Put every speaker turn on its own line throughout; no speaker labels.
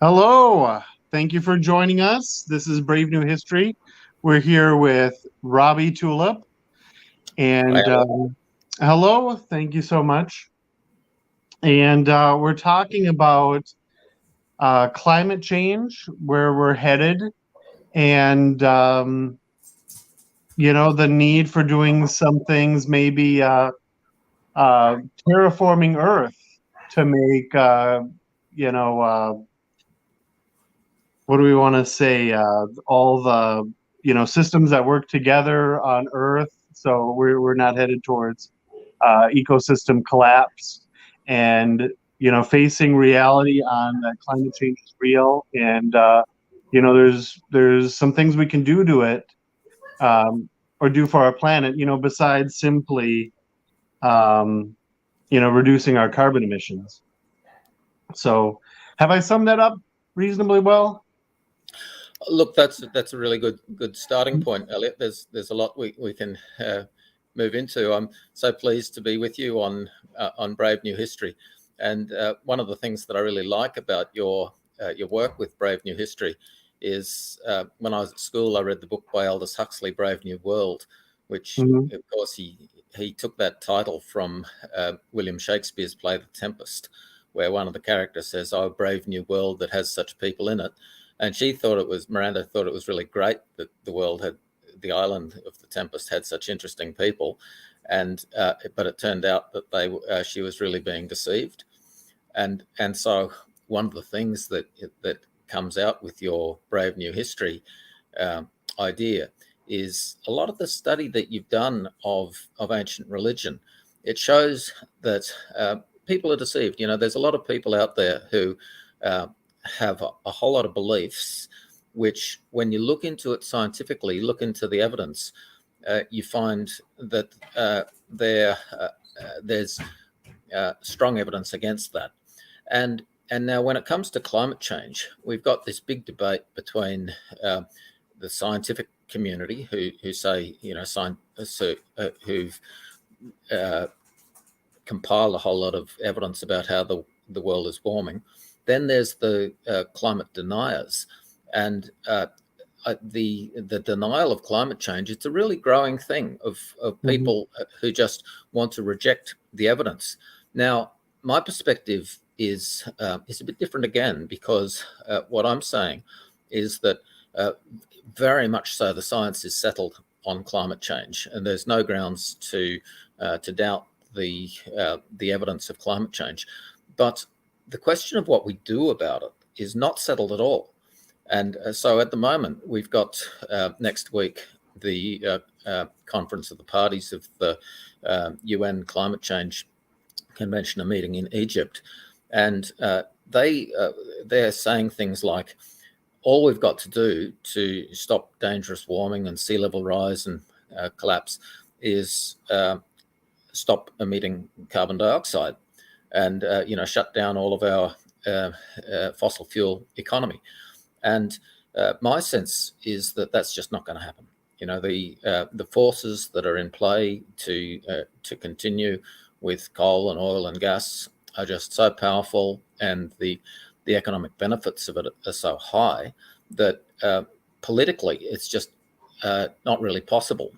Hello. Thank you for joining us. This is Brave New History. We're here with Robbie Tulip.
Hi,
And
Alan.
hello. Thank you so much. And we're talking about climate change, where we're headed, and, the need for doing some things, maybe uh, terraforming Earth to make, you know, uh, what do we want to say? All the systems that work together on Earth, so we're not headed towards ecosystem collapse, and facing reality on that climate change is real, and there's some things we can do to it, or do for our planet, besides simply um, reducing our carbon emissions. So, have I summed that up reasonably well?
Look, that's a really good starting point, Elliot. There's a lot we can move into. I'm so pleased to be with you on Brave New History, and one of the things that I really like about your work with Brave New History is when I was at school, I read the book by Aldous Huxley, Brave New World, which
Mhm.
of course he took that title from William Shakespeare's play The Tempest, where one of the characters says, "Oh, brave new world that has such people in it." And Miranda thought it was really great that the island of the Tempest had such interesting people, and but it turned out that she was really being deceived, and so one of the things that comes out with your Brave New History idea is a lot of the study that you've done of ancient religion. It shows that people are deceived. There's a lot of people out there who uh, have a whole lot of beliefs, which, when you look into it scientifically, look into the evidence, you find that there's strong evidence against that. And now, when it comes to climate change, we've got this big debate between the scientific community, who say, who've uh, compiled a whole lot of evidence about how the world is warming. Then there's the climate deniers, and the denial of climate change. It's a really growing thing of
Mhm.
people who just want to reject the evidence. Now, my perspective is a bit different again, because what I'm saying is that uh, very much so the science is settled on climate change, and there's no grounds to doubt the evidence of climate change. But the question of what we do about it is not settled at all. And so at the moment, we've got next week the Conference of the Parties of the UN Climate Change Convention, a meeting in Egypt, and they're saying things like, all we've got to do to stop dangerous warming and sea level rise and collapse is stop emitting carbon dioxide, and shut down all of our fossil fuel economy. And my sense is that that's just not going to happen. The forces that are in play to continue with coal and oil and gas are just so powerful, and the economic benefits of it are so high that politically it's just not really possible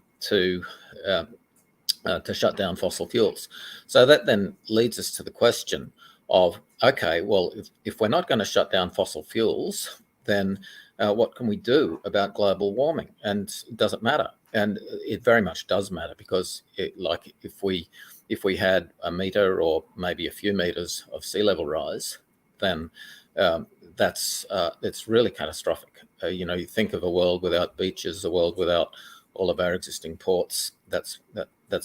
uh, to shut down fossil fuels. So that then leads us to the question of, okay, well, if we're not going to shut down fossil fuels, then what can we do about global warming? And does it matter? And it very much does matter, because like if we had a meter or maybe a few meters of sea level rise, then that's it's really catastrophic. You think of a world without beaches, a world without all of our existing ports. That's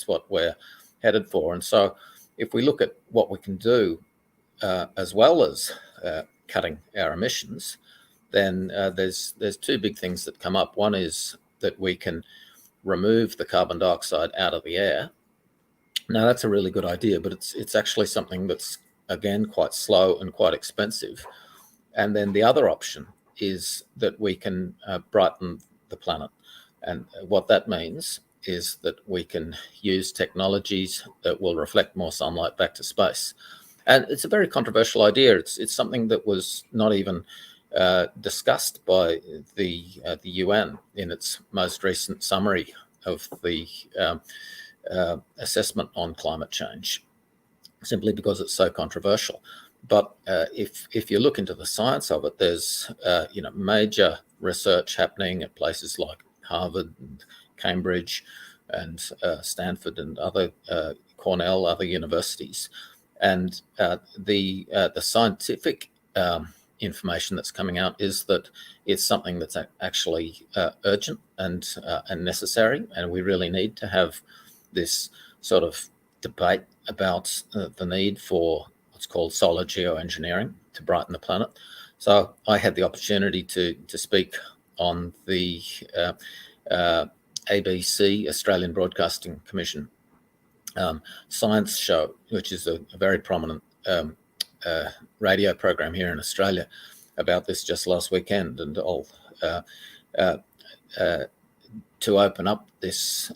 what we're headed for. And so, if we look at what we can do, as well as cutting our emissions, then there's two big things that come up. One is that we can remove the carbon dioxide out of the air. Now, that's a really good idea, but it's actually something that's, again, quite slow and quite expensive. And then the other option is that we can brighten the planet. And what that means is that we can use technologies that will reflect more sunlight back to space. And it's a very controversial idea. It's something that was not even discussed by the UN in its most recent summary of the assessment on climate change, simply because it's so controversial. But if you look into the science of it, there's major research happening at places like Harvard and Cambridge and Stanford and other Cornell, other universities, and the scientific information that's coming out is that it's something that's actually urgent and necessary, and we really need to have this sort of debate about the need for what's called solar geoengineering to brighten the planet. So I had the opportunity to speak on the ABC, Australian Broadcasting Commission, science show, which is a very prominent radio program here in Australia, about this just last weekend. And I'll to open up this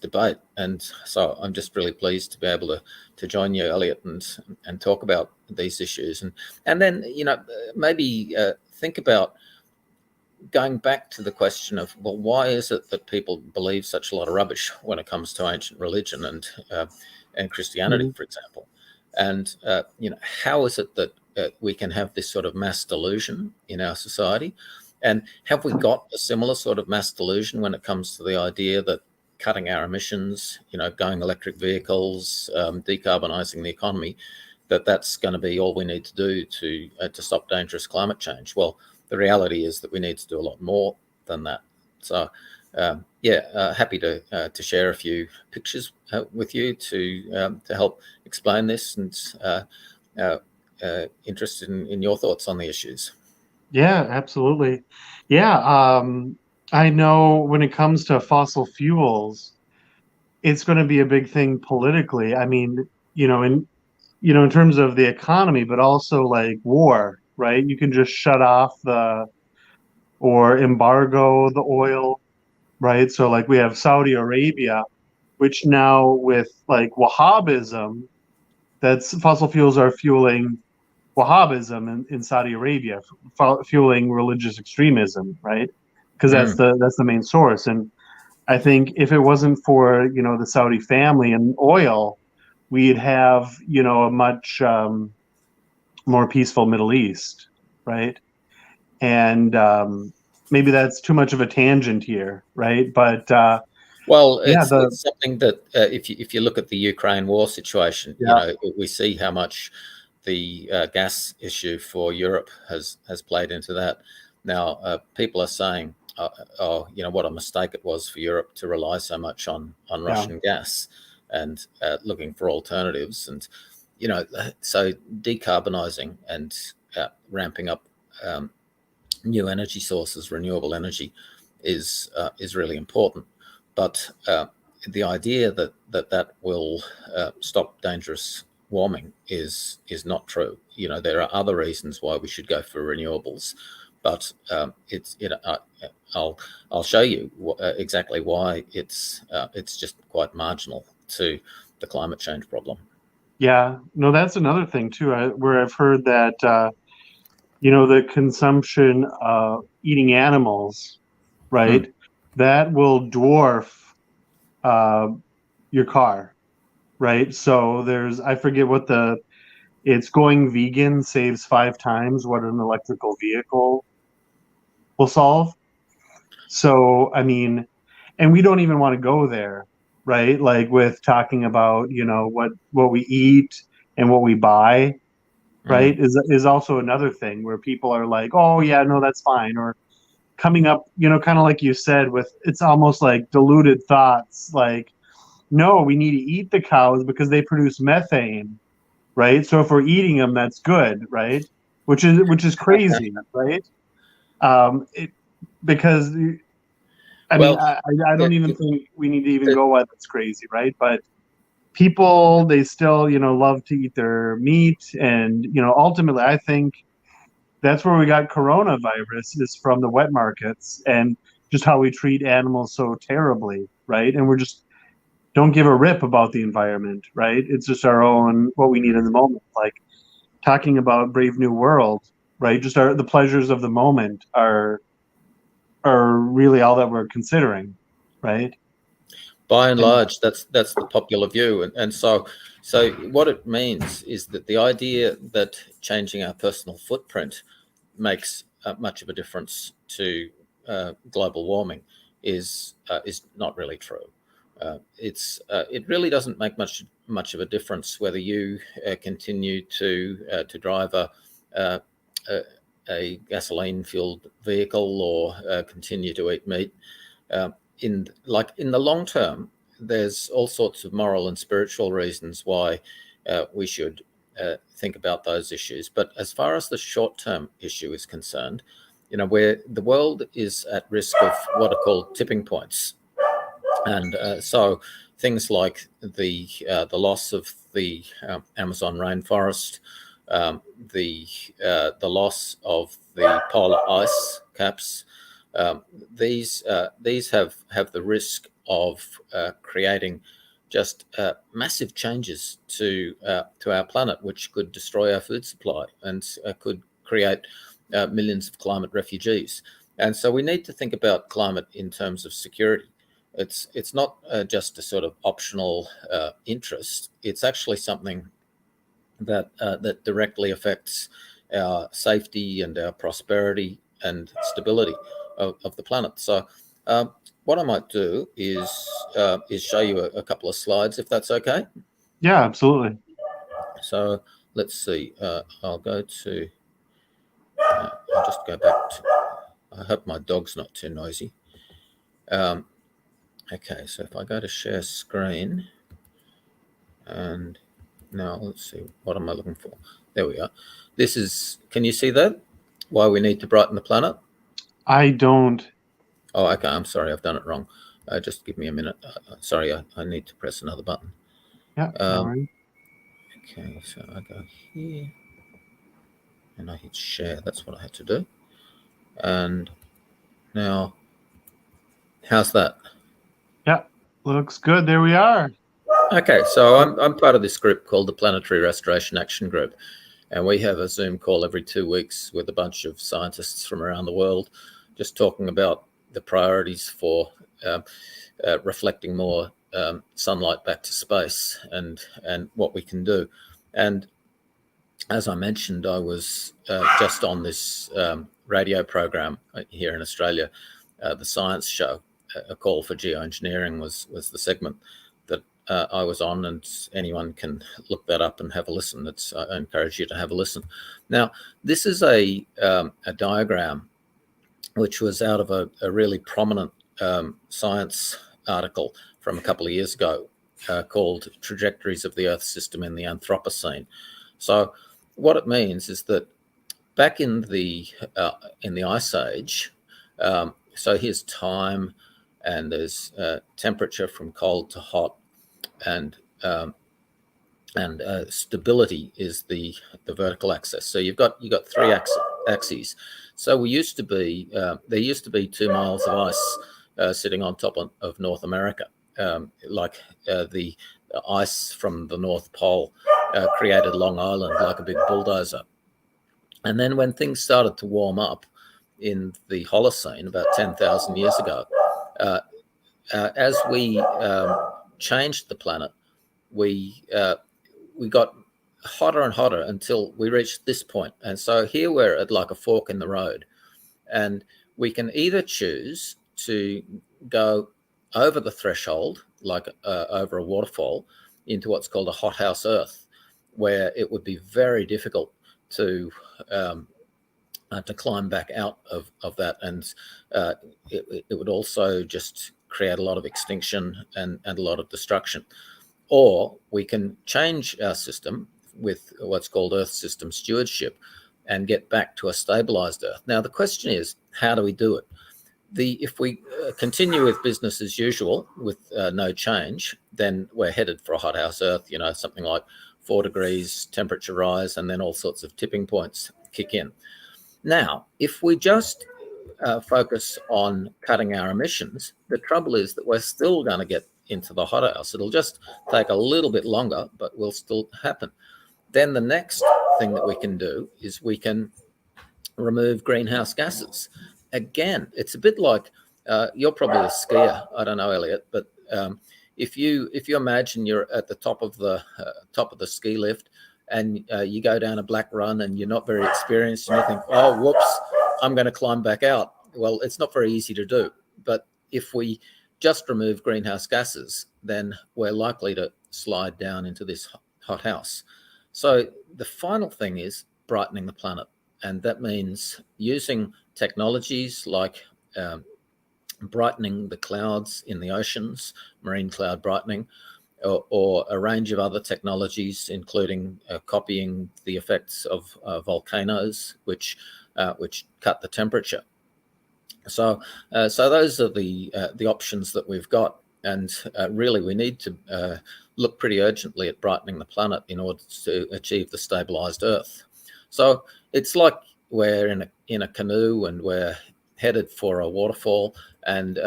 debate. And so I'm just really pleased to be able to join you, Elliot, and talk about these issues. And then, maybe think about going back to the question of, well, why is it that people believe such a lot of rubbish when it comes to ancient religion and Christianity, for example? And, how is it that we can have this sort of mass delusion in our society? And have we got a similar sort of mass delusion when it comes to the idea that cutting our emissions, going electric vehicles, decarbonising the economy, that's going to be all we need to do to stop dangerous climate change? Well, the reality is that we need to do a lot more than that. So, happy to share a few pictures with you to help explain this, and interested in your thoughts on the issues.
Yeah, absolutely. Yeah, I know when it comes to fossil fuels, it's going to be a big thing politically. I mean, in terms of the economy, but also like war, right? You can just shut off or embargo the oil, right? So like we have Saudi Arabia, which now with like Wahhabism, that's fossil fuels are fueling Wahhabism in Saudi Arabia, fueling religious extremism, right? Because that's the main source. And I think if it wasn't for the Saudi family and oil, we'd have a much more peaceful Middle East, right? And maybe that's too much of a tangent here, right? But
well, it's something that if you look at the Ukraine war situation, we see how much the gas issue for Europe has played into that. Now, people are saying, what a mistake it was for Europe to rely so much on Russian gas, and looking for alternatives. And, so decarbonising and ramping up new energy sources, renewable energy, is really important. But the idea that will stop dangerous warming is not true. There are other reasons why we should go for renewables, but it's I'll show you exactly why it's just quite marginal to the climate change problem.
Yeah, no, that's another thing too, where I've heard that the consumption of eating animals, right, that will dwarf your car, right? So I forget what it's going vegan saves 5 times what an electrical vehicle will solve. So, I mean, and we don't even want to go there, right? Like with talking about, what we eat and what we buy, right? Is also another thing where people are like, oh yeah, no, that's fine. Or coming up, kind of like you said, with it's almost like diluted thoughts, like, no, we need to eat the cows because they produce methane, right? So if we're eating them, that's good, right? Which is crazy, right? Because I mean, I don't even think we need to even go why that's crazy, right? But people, they still, love to eat their meat, and ultimately, I think that's where we got coronavirus, is from the wet markets and just how we treat animals so terribly, right? And we're just don't give a rip about the environment, right? It's just our own, what we need in the moment. Like talking about Brave New World, right? Just the pleasures of the moment are really all that we're considering, right?
By and
And
large, that's the popular view, and so what it means is that the idea that changing our personal footprint makes much of a difference to global warming is not really true. It really doesn't make much of a difference whether you continue to drive uh, a, a gasoline fueled vehicle or continue to eat meat. In the long term, there's all sorts of moral and spiritual reasons why we should think about those issues. But as far as the short term issue is concerned, where the world is at risk of what are called tipping points, and so things like the loss of the Amazon rainforest, the loss of the polar ice caps. These have the risk of creating just massive changes to our planet, which could destroy our food supply and could create millions of climate refugees. And so we need to think about climate in terms of security. It's not just a sort of optional interest. It's actually something that directly affects our safety and our prosperity and stability of the planet. So what I might do is show you a couple of slides, if that's okay.
yeah, absolutely.
So let's see. I'll go to. I'll just go back to. I hope my dog's not too noisy. Okay, so if I go to share screen, and now let's see, what am I looking for? There we are. This is. Can you see that? Why we need to brighten the planet?
I don't.
Oh, okay. I'm sorry. I've done it wrong. Just give me a minute. Sorry, I need to press another button.
Yeah, no worries.
Okay, so I go here and I hit share. That's what I had to do. And now, how's that?
Yeah, looks good. There we are.
Okay, so I'm part of this group called the Planetary Restoration Action Group. And we have a Zoom call every 2 weeks with a bunch of scientists from around the world, just talking about the priorities for reflecting more sunlight back to space and what we can do. And as I mentioned, I was just on this radio program here in Australia, the Science Show. A call for geoengineering was the segment that I was on, and anyone can look that up and have a listen. I encourage you to have a listen. Now, this is a diagram which was out of a really prominent science article from a couple of years ago called "Trajectories of the Earth System in the Anthropocene." So, what it means is that back in the Ice Age, so here's time, and there's temperature from cold to hot, and stability is the vertical axis. So you've got three axes. So there used to be 2 miles of ice sitting on top of North America, like the ice from the North Pole created Long Island like a big bulldozer. And then when things started to warm up in the Holocene about 10,000 years ago, as we changed the planet, we got hotter and hotter until we reached this point. And so here we're at like a fork in the road, and we can either choose to go over the threshold, like over a waterfall, into what's called a hothouse Earth, where it would be very difficult to climb back out of that, and it would also just create a lot of extinction and a lot of destruction. Or we can change our system with what's called Earth system stewardship and get back to a stabilized Earth. Now, the question is, how do we do it? If we continue with business as usual with no change, then we're headed for a hothouse Earth, something like 4 degrees temperature rise, and then all sorts of tipping points kick in. Now, if we just focus on cutting our emissions, the trouble is that we're still going to get into the hothouse. It'll just take a little bit longer, but will still happen. Then the next thing that we can do is we can remove greenhouse gases. Again, it's a bit like you're probably a skier. I don't know, Elliot, but if you imagine you're at the top of the ski lift and you go down a black run and you're not very experienced and you think, oh, whoops, I'm going to climb back out. Well, it's not very easy to do. But if we just remove greenhouse gases, then we're likely to slide down into this hot house. So the final thing is brightening the planet. And that means using technologies like brightening the clouds in the oceans, marine cloud brightening, or a range of other technologies, including copying the effects of volcanoes, which cut the temperature. So those are the options that we've got, and really we need to look pretty urgently at brightening the planet in order to achieve the stabilized Earth. So it's like we're in a canoe and we're headed for a waterfall, and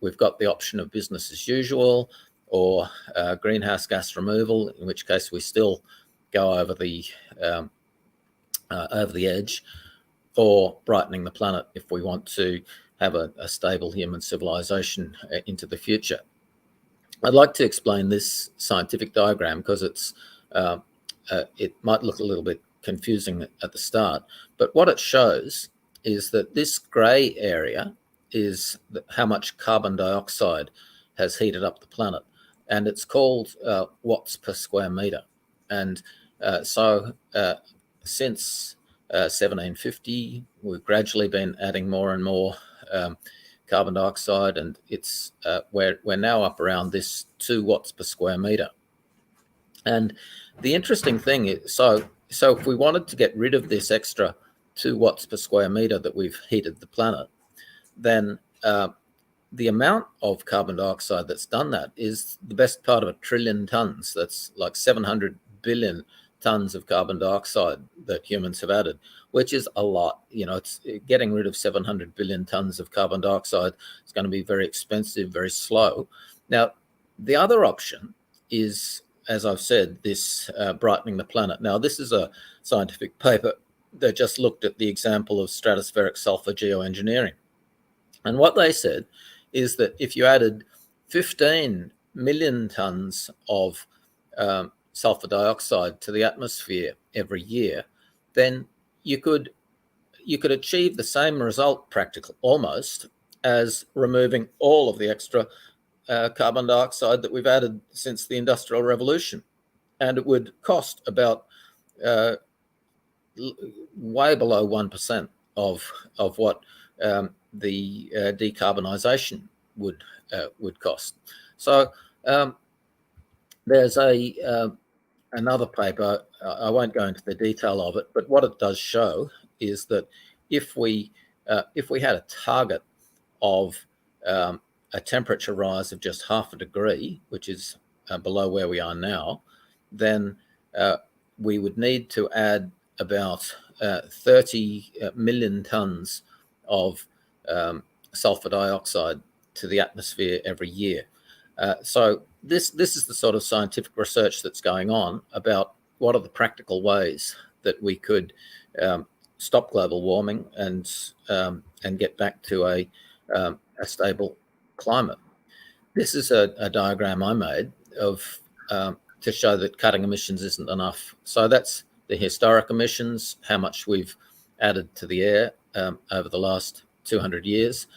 we've got the option of business as usual or greenhouse gas removal, in which case we still go over the edge, or brightening the planet if we want to have a stable human civilization into the future. I'd like to explain this scientific diagram because it might look a little bit confusing at the start, but what it shows is that this grey area is how much carbon dioxide has heated up the planet, and it's called watts per square metre. And so since 1750, we've gradually been adding more and more carbon dioxide, and it's we're now up around this 2 watts per square metre. And the interesting thing is, so if we wanted to get rid of this extra 2 watts per square metre that we've heated the planet, then the amount of carbon dioxide that's done that is the best part of 1 trillion tons. That's like 700 billion tons of carbon dioxide that humans have added, which is a lot. You know, it's getting rid of 700 billion tons of carbon dioxide. It's going to be very expensive, very slow. Now, the other option is, as I've said, this brightening the planet. Now, this is a scientific paper that just looked at the example of stratospheric sulfur geoengineering. And what they said is that if you added 15 million tons of sulfur dioxide to the atmosphere every year, then you could achieve the same result, practically almost, as removing all of the extra carbon dioxide that we've added since the Industrial Revolution. And it would cost about way below 1% of what the decarbonisation would cost. So there's another paper. I won't go into the detail of it, but what it does show is that if we had a target of a temperature rise of just 0.5 degree, which is below where we are now, then we would need to add about 30 million tons of sulfur dioxide to the atmosphere every year. So this is the sort of scientific research that's going on about what are the practical ways that we could stop global warming and get back to a stable climate. This is a diagram I made of to show that cutting emissions isn't enough. So that's the historic emissions, how much we've added to the air over the last 200 years.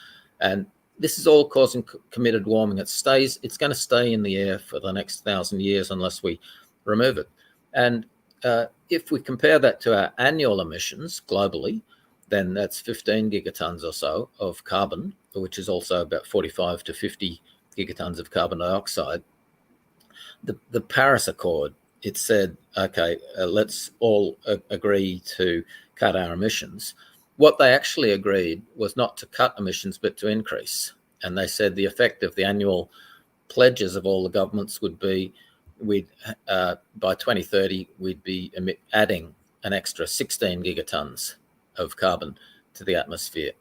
And this is all causing committed warming. It's going to stay in the air for the next 1,000 years unless we remove it. And if we compare that to our annual emissions globally, then that's 15 gigatons or so of carbon, which is also about 45 to 50 gigatons of carbon dioxide. The Paris Accord, it said, okay, let's all agree to cut our emissions. What they actually agreed was not to cut emissions, but to increase. And they said the effect of the annual pledges of all the governments would be by 2030, we'd be adding an extra 16 gigatons of carbon to the atmosphere.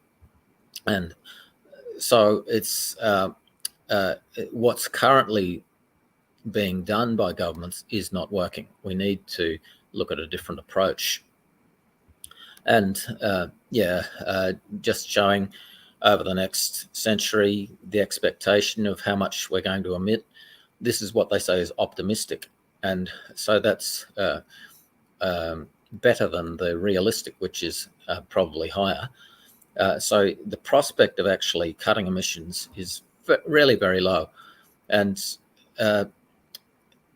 And so it's what's currently being done by governments is not working. We need to look at a different approach. And just showing over the next century the expectation of how much we're going to emit. This is what they say is optimistic. And so that's better than the realistic, which is probably higher. So the prospect of actually cutting emissions is really very low. And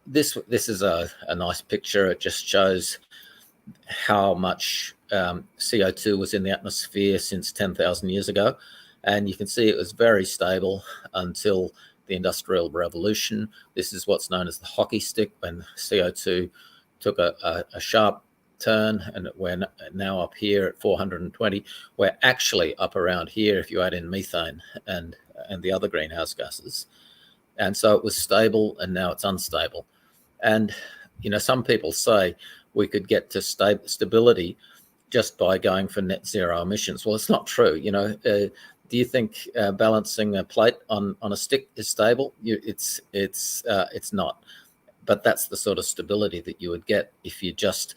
this is a nice picture. It just shows how much CO2 was in the atmosphere since 10,000 years ago. And you can see it was very stable until the Industrial Revolution. This is what's known as the hockey stick, when CO2 took a sharp turn, and we're now up here at 420. We're actually up around here if you add in methane and the other greenhouse gases. And so it was stable, and now it's unstable. And, some people say we could get to stability just by going for net zero emissions. Well, it's not true. Do you think balancing a plate on a stick is stable? It's not. But that's the sort of stability that you would get if you just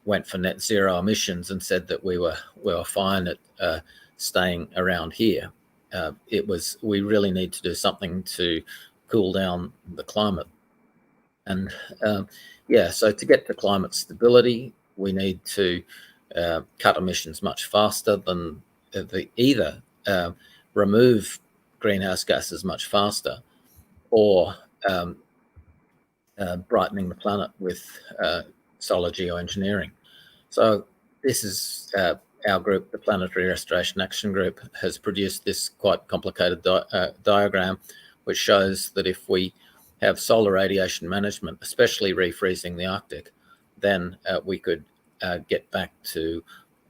went for net zero emissions and said that we were fine at staying around here. We really need to do something to cool down the climate. And so to get to climate stability, we need to cut emissions much faster than either remove greenhouse gases much faster, or brightening the planet with solar geoengineering. So this is our group, the Planetary Restoration Action Group, has produced this quite complicated diagram, which shows that if we have solar radiation management, especially refreezing the Arctic, then we could get back to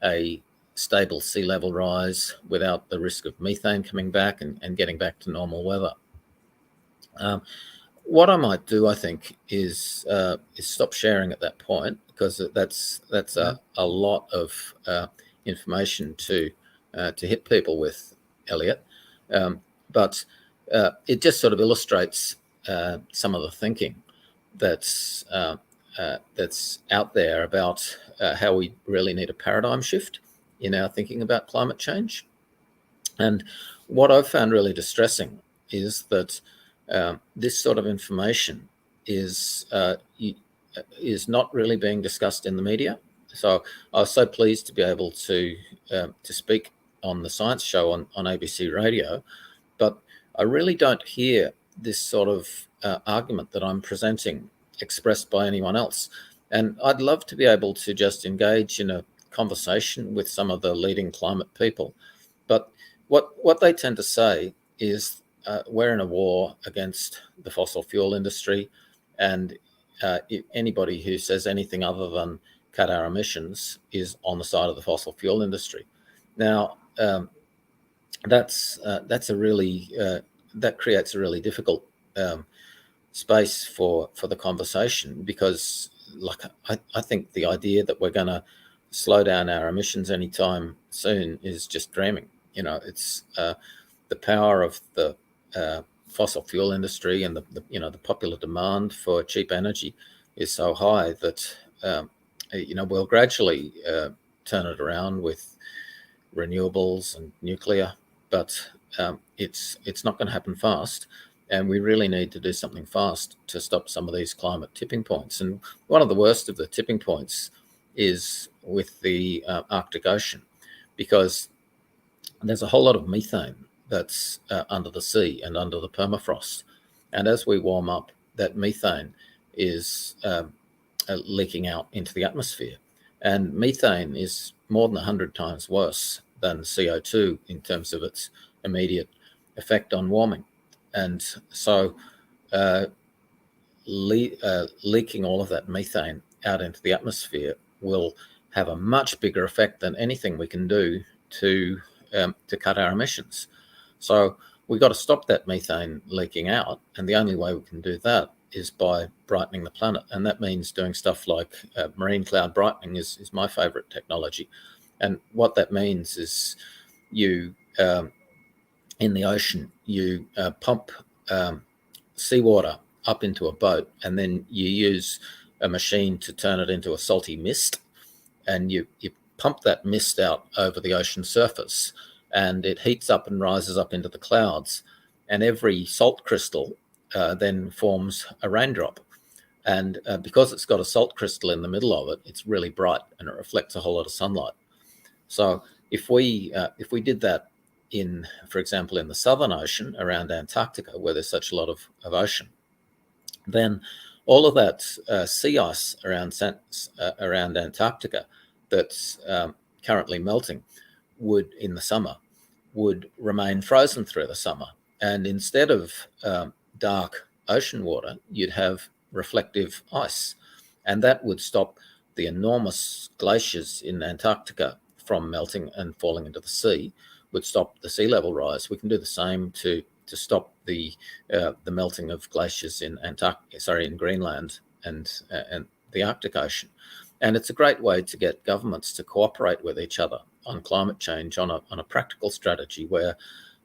a stable sea level rise without the risk of methane coming back and getting back to normal weather. What I might do, I think, is stop sharing at that point, because that's a lot of information to hit people with, Elliot. But it just sort of illustrates some of the thinking that's out there about how we really need a paradigm shift in our thinking about climate change. And what I've found really distressing is that this sort of information is not really being discussed in the media. So I was so pleased to be able to speak on the Science Show on ABC Radio, but I really don't hear this sort of argument that I'm presenting expressed by anyone else. And I'd love to be able to just engage in a conversation with some of the leading climate people. But what they tend to say is we're in a war against the fossil fuel industry, and anybody who says anything other than cut our emissions is on the side of the fossil fuel industry. Now, that's a really that creates a really difficult space for the conversation, because I think the idea that we're going to slow down our emissions anytime soon is just dreaming. It's the power of the fossil fuel industry and the popular demand for cheap energy is so high that we'll gradually turn it around with renewables and nuclear, but it's not going to happen fast, and we really need to do something fast to stop some of these climate tipping points. And one of the worst of the tipping points is with the Arctic Ocean, because there's a whole lot of methane that's under the sea and under the permafrost. And as we warm up, that methane is leaking out into the atmosphere. And methane is more than 100 times worse than CO2 in terms of its immediate effect on warming. And so leaking all of that methane out into the atmosphere will have a much bigger effect than anything we can do to cut our emissions. So we've got to stop that methane leaking out, and the only way we can do that is by brightening the planet. And that means doing stuff like marine cloud brightening is my favorite technology. And what that means is you in the ocean, you pump seawater up into a boat, and then you use a machine to turn it into a salty mist, and you pump that mist out over the ocean surface, and it heats up and rises up into the clouds, and every salt crystal then forms a raindrop. And because it's got a salt crystal in the middle of it, it's really bright and it reflects a whole lot of sunlight. So if we did that in, for example, in the Southern Ocean around Antarctica, where there's such a lot of ocean, then all of that sea ice around Antarctica that's currently melting would, in the summer, would remain frozen through the summer. And instead of dark ocean water, you'd have reflective ice. And that would stop the enormous glaciers in Antarctica from melting and falling into the sea, would stop the sea level rise. We can do the same to stop the melting of glaciers in in Greenland and the Arctic Ocean. And it's a great way to get governments to cooperate with each other on climate change on a practical strategy where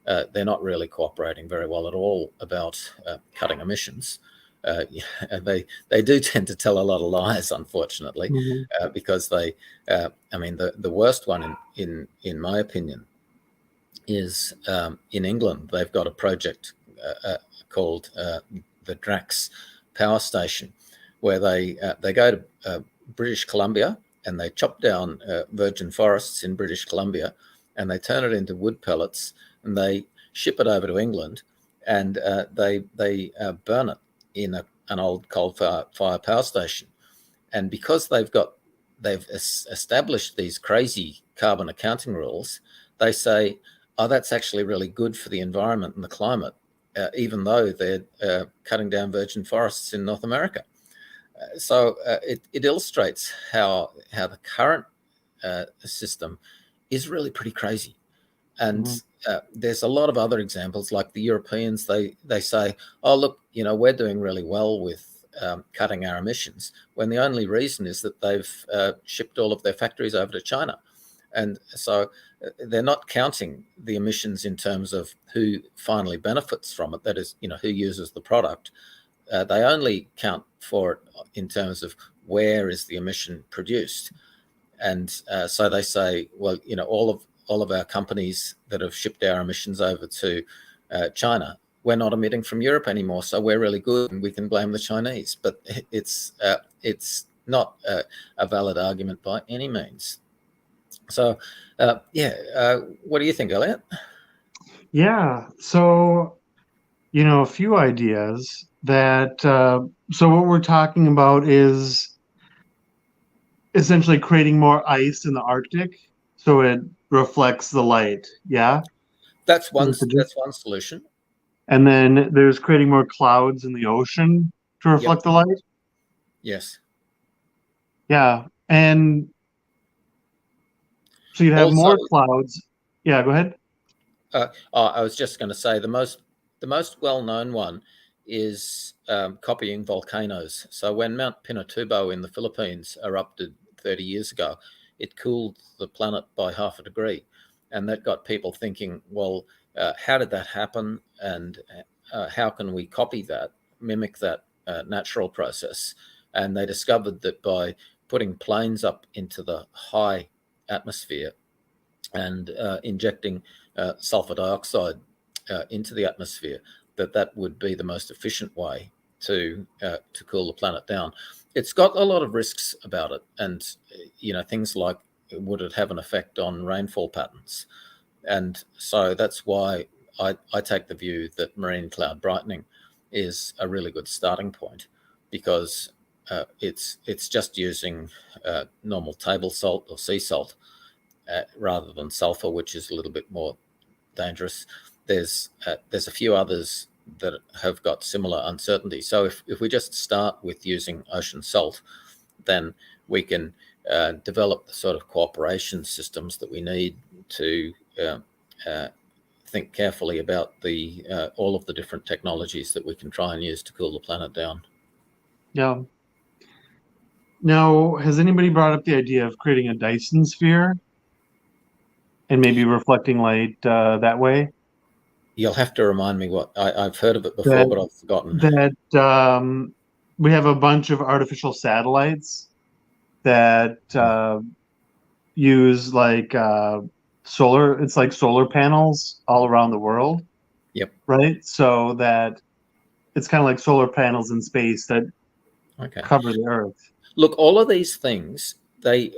they're not really cooperating very well at all about cutting emissions. They do tend to tell a lot of lies, unfortunately, because they, the worst one in my opinion is in England. They've got a project called the Drax Power Station, where they go to British Columbia and they chop down virgin forests in British Columbia, and they turn it into wood pellets, and they ship it over to England, and they burn it in an old coal-fire power station. And because they've established these crazy carbon accounting rules, they say, oh, that's actually really good for the environment and the climate, even though they're cutting down virgin forests in North America. So it illustrates how the current system is really pretty crazy. And there's a lot of other examples, like the Europeans. They say, oh, look, we're doing really well with cutting our emissions, when the only reason is that they've shipped all of their factories over to China. And so they're not counting the emissions in terms of who finally benefits from it, that is, who uses the product. They only count for it in terms of where is the emission produced. And so they say, well, all of our companies that have shipped our emissions over to China, we're not emitting from Europe anymore, so we're really good and we can blame the Chinese. But it's not a valid argument by any means. So, what do you think, Elliot?
Yeah. So, a few ideas that, so what we're talking about is essentially creating more ice in the Arctic so it reflects the light. Yeah.
That's one solution.
And then there's creating more clouds in the ocean to reflect the light.
Yes.
Yeah. And so you'd have
Also,
more clouds. Yeah, go ahead.
I was just going to say the most well-known one is copying volcanoes. So when Mount Pinatubo in the Philippines erupted 30 years ago, it cooled the planet by 0.5 degree. And that got people thinking, well, how did that happen? And how can we copy that, mimic that natural process? And they discovered that by putting planes up into the high atmosphere and injecting sulfur dioxide into the atmosphere, that would be the most efficient way to cool the planet down. It's got a lot of risks about it, and things like, would it have an effect on rainfall patterns? And so that's why I take the view that marine cloud brightening is a really good starting point, because it's just using normal table salt or sea salt rather than sulfur, which is a little bit more dangerous. There's a few others that have got similar uncertainty. So if we just start with using ocean salt, then we can develop the sort of cooperation systems that we need to think carefully about all of the different technologies that we can try and use to cool the planet down.
Yeah. Now, has anybody brought up the idea of creating a Dyson sphere and maybe reflecting light that way?
You'll have to remind me what I've heard of it before,
that
but I've forgotten.
we have a bunch of artificial satellites that use like solar. It's like solar panels all around the world,
Yep.
right? So that it's kind of like solar panels in space that
Okay.
cover the Earth.
Look, all of these things they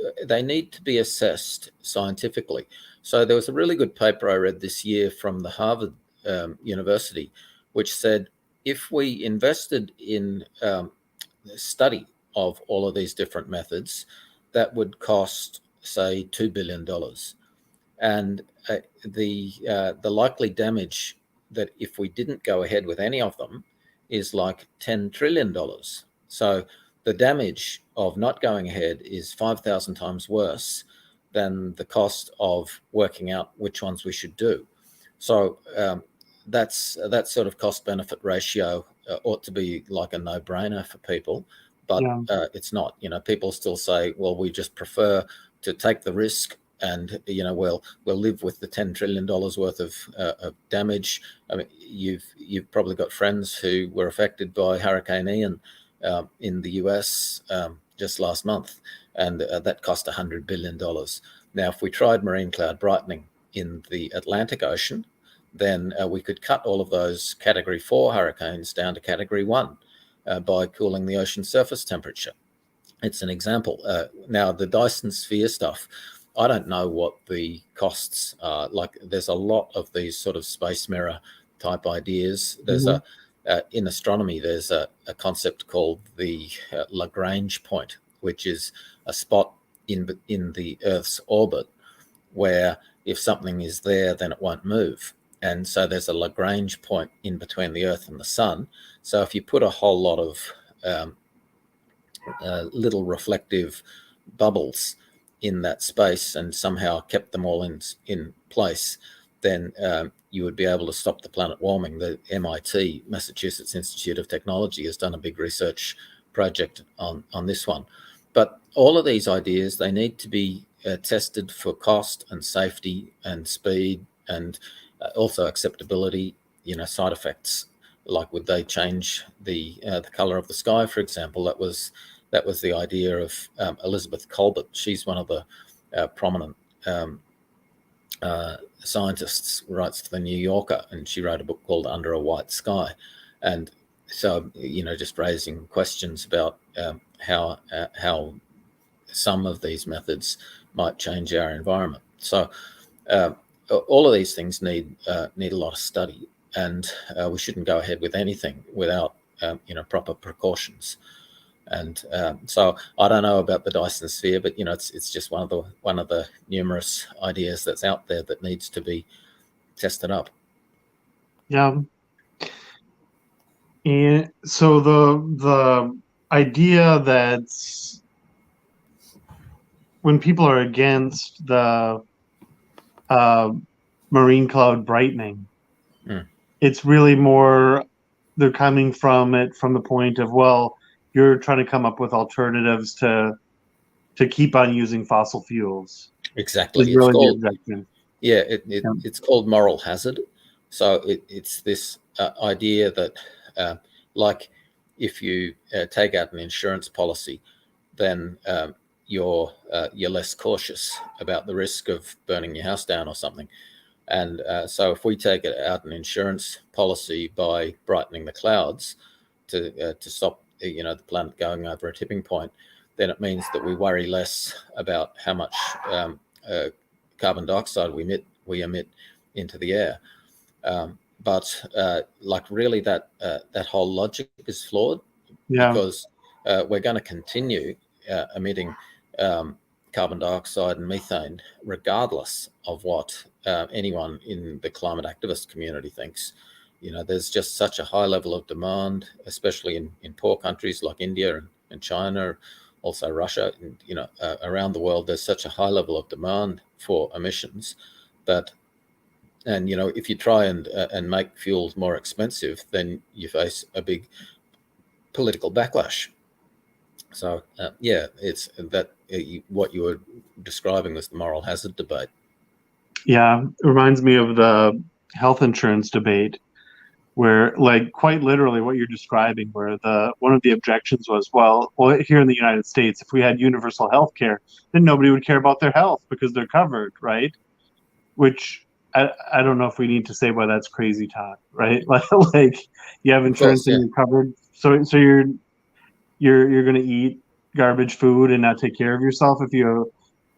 need to be assessed scientifically. So there was a really good paper I read this year from the Harvard University, which said if we invested in the study of all of these different methods, that would cost, say, $2 billion, and the likely damage that if we didn't go ahead with any of them is like $10 trillion. So the damage of not going ahead is 5,000 times worse than the cost of working out which ones we should do. So that's that sort of cost benefit ratio ought to be like a no-brainer for people, but
Yeah,
it's not. People still say, well, we just prefer to take the risk, and we'll live with the $10 trillion worth of damage. I mean, you've probably got friends who were affected by Hurricane Ian in the US just last month, and that cost $100 billion. Now, if we tried marine cloud brightening in the Atlantic Ocean, then we could cut all of those Category 4 hurricanes down to Category 1 by cooling the ocean surface temperature. It's an example. Now, the Dyson sphere stuff, I don't know what the costs are. Like, there's a lot of these sort of space mirror type ideas. There's
mhm.
in astronomy, there's a concept called the Lagrange point, which is a spot in the Earth's orbit where if something is there, then it won't move. And so there's a Lagrange point in between the Earth and the Sun. So if you put a whole lot of little reflective bubbles in that space and somehow kept them all in place, then you would be able to stop the planet warming. The MIT, Massachusetts Institute of Technology, has done a big research project on this one. But all of these ideas, they need to be tested for cost and safety and speed and also acceptability, side effects. Like, would they change the color of the sky, for example? That was the idea of Elizabeth Colbert. She's one of the prominent scientists, writes for the New Yorker, and she wrote a book called Under a White Sky. And so, just raising questions about how some of these methods might change our environment. So all of these things need a lot of study, and we shouldn't go ahead with anything without proper precautions. And so I don't know about the Dyson sphere, but it's just one of the numerous ideas that's out there that needs to be tested up.
Yeah. And so the idea that when people are against the marine cloud brightening, it's really more they're coming from it from the point of, well, you're trying to come up with alternatives to keep on using fossil fuels.
Exactly.
Is
It's
really the
called
objection.
Yeah,
Yeah.
it's called moral hazard. So it's this idea that, like, if you take out an insurance policy, then you're less cautious about the risk of burning your house down or something. And so if we take out an insurance policy by brightening the clouds to stop the planet going over a tipping point, then it means that we worry less about how much carbon dioxide we emit into the air. But like, really, that whole logic is flawed,
Yeah.
because we're going to continue emitting carbon dioxide and methane regardless of what anyone in the climate activist community thinks. There's just such a high level of demand, especially in poor countries like India and China, also Russia, and around the world. There's such a high level of demand for emissions that, and if you try and make fuels more expensive, then you face a big political backlash. So it's that what you were describing was the moral hazard debate.
Yeah, it reminds me of the health insurance debate where, like, quite literally what you're describing, where the one of the objections was, well, here in the United States, if we had universal health care, then nobody would care about their health because they're covered, right? Which I don't know if we need to say why that's crazy talk, right? Like you have
Of course,
insurance and
yeah.
you're covered, so you're going to eat garbage food and not take care of yourself if you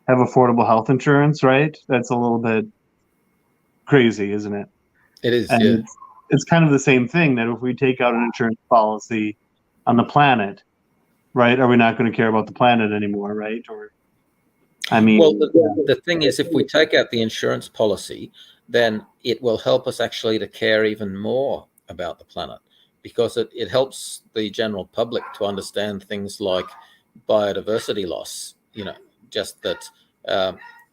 have affordable health insurance, right? That's a little bit crazy, isn't it?
It is, yeah.
And it's kind of the same thing that if we take out an insurance policy on the planet, right, are we not going to care about the planet anymore, right? Or, I
Well,
mean,
the thing is, if we take out the insurance policy, then it will help us actually to care even more about the planet, because it helps the general public to understand things like biodiversity loss. Just that,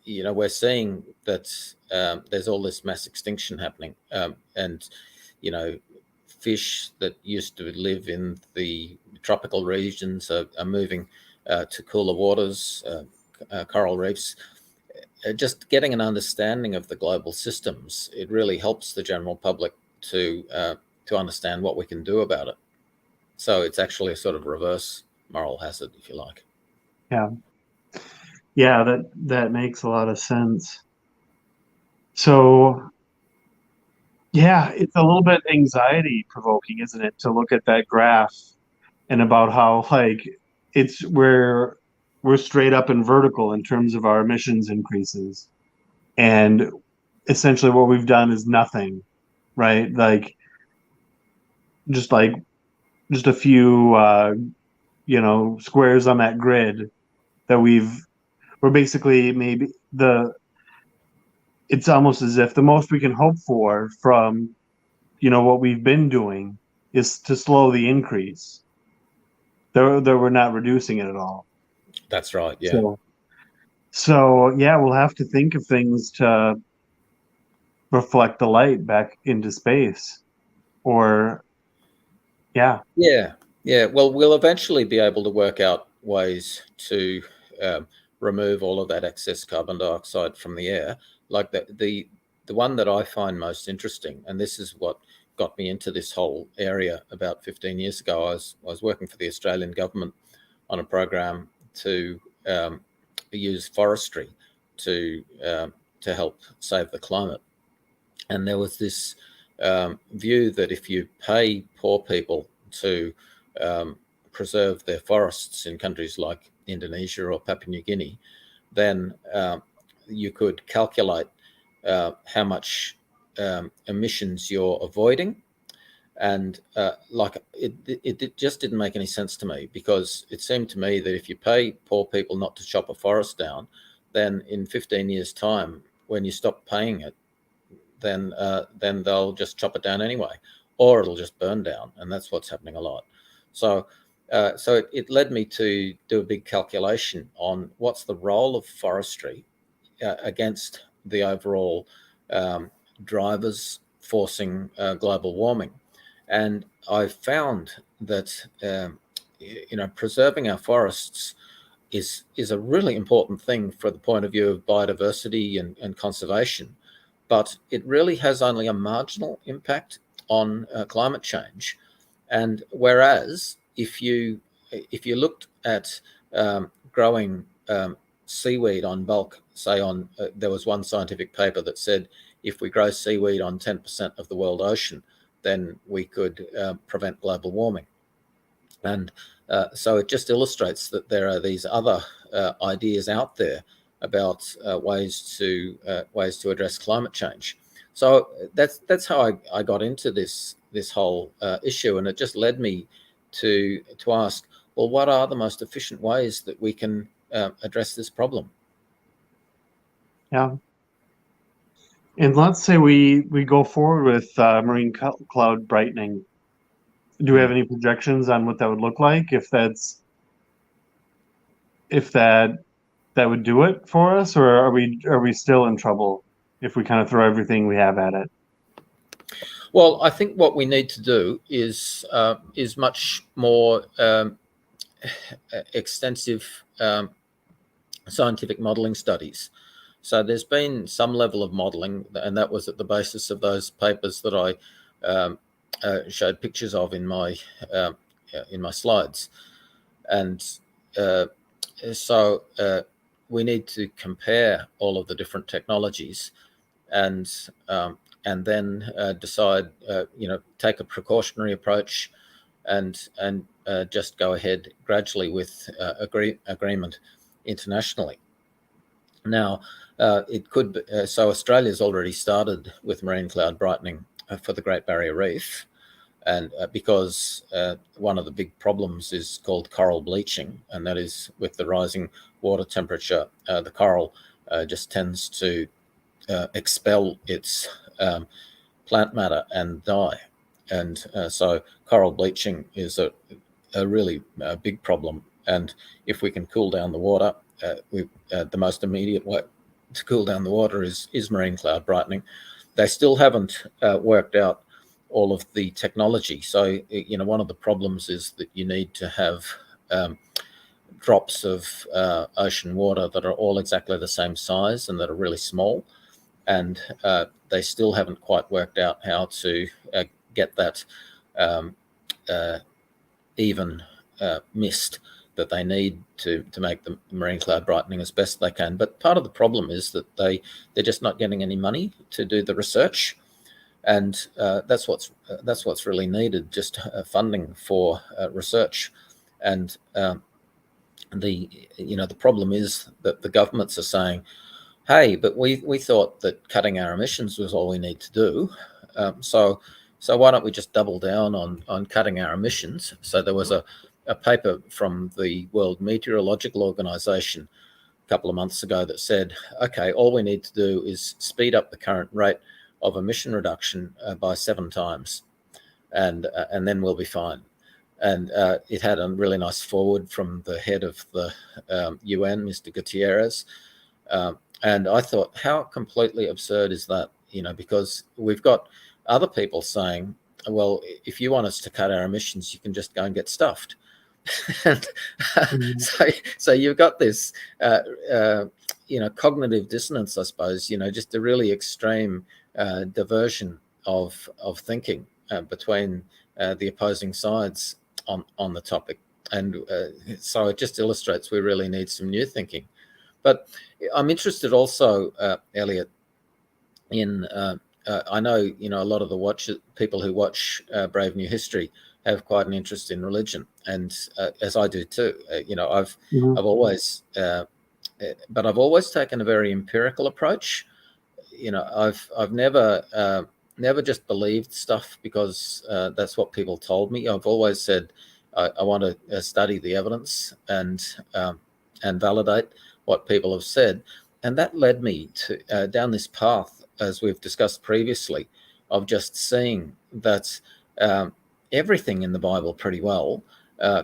we're seeing that there's all this mass extinction happening, and you know, fish that used to live in the tropical regions are moving to cooler waters. Coral reefs. Just getting an understanding of the global systems, it really helps the general public to understand what we can do about it. So it's actually a sort of reverse moral hazard, if you like.
yeah, yeah, that makes a lot of sense. So, yeah, it's a little bit anxiety provoking, isn't it, to look at that graph and about how, like, we're straight up and vertical in terms of our emissions increases, and essentially what we've done is nothing, right? Just like just a few squares on that grid that we're basically maybe the it's almost as if the most we can hope for from what we've been doing is to slow the increase. Though we're not reducing it at all.
That's right. Yeah.
So yeah, we'll have to think of things to reflect the light back into space. Or yeah,
Yeah. Yeah. Well, we'll eventually be able to work out ways to remove all of that excess carbon dioxide from the air. Like the one that I find most interesting, and this is what got me into this whole area about 15 years ago. I was working for the Australian government on a program to use forestry to help save the climate. And there was this view that if you pay poor people to preserve their forests in countries like Indonesia or Papua New Guinea, then you could calculate how much emissions you're avoiding. And it just didn't make any sense to me, because it seemed to me that if you pay poor people not to chop a forest down, then in 15 years' time, when you stop paying it, then they'll just chop it down anyway, or it'll just burn down, and that's what's happening a lot. So it led me to do a big calculation on what's the role of forestry against the overall drivers forcing global warming. And I found that preserving our forests is a really important thing for the point of view of biodiversity and conservation, but it really has only a marginal impact on climate change. And whereas if you looked at growing seaweed on bulk, say there was one scientific paper that said if we grow seaweed on 10% of the world ocean, then we could prevent global warming. And so it just illustrates that there are these other ideas out there about ways to address climate change. So that's how I got into this whole issue, and it just led me to ask, well, what are the most efficient ways that we can address this problem?
yeah. And let's say we go forward with marine cloud brightening. Do we have any projections on what that would look like if that would do it for us, or are we still in trouble if we kind of throw everything we have at it?
Well, I think what we need to do is much more extensive scientific modelling studies. So there's been some level of modelling, and that was at the basis of those papers that I showed pictures of in my slides. And so we need to compare all of the different technologies, and then decide, take a precautionary approach, and just go ahead gradually with agreement internationally. Now, it could be, so Australia's already started with marine cloud brightening for the Great Barrier Reef, and because one of the big problems is called coral bleaching, and that is with the rising water temperature, the coral just tends to expel its plant matter and die. And so coral bleaching is a really big problem. And if we can cool down the water, the most immediate way to cool down the water is marine cloud brightening. They still haven't worked out all of the technology. So, one of the problems is that you need to have drops of ocean water that are all exactly the same size and that are really small. And they still haven't quite worked out how to get that even mist that they need to make the marine cloud brightening as best they can. But part of the problem is that they're just not getting any money to do the research, and that's what's really needed, just funding for research. And the problem is that the governments are saying, hey, but we thought that cutting our emissions was all we need to do. So why don't we just double down on cutting our emissions? So there was a paper from the World Meteorological Organization a couple of months ago that said, okay, all we need to do is speed up the current rate of emission reduction by 7 times, and then we'll be fine. And it had a really nice forward from the head of the UN, Mr. Gutierrez. And I thought, how completely absurd is that? Because we've got other people saying, well, if you want us to cut our emissions, you can just go and get stuffed. And so you've got this, cognitive dissonance, I suppose, just a really extreme diversion of thinking between the opposing sides on the topic. And so it just illustrates we really need some new thinking. But I'm interested also, Elliot, in I know a lot of the people who watch Brave New History have quite an interest in religion, and as I do too. I've always, but I've always taken a very empirical approach. I've never just believed stuff because that's what people told me. I've always said I want to study the evidence and validate what people have said, and that led me to down this path, as we've discussed previously, of just seeing that everything in the Bible pretty well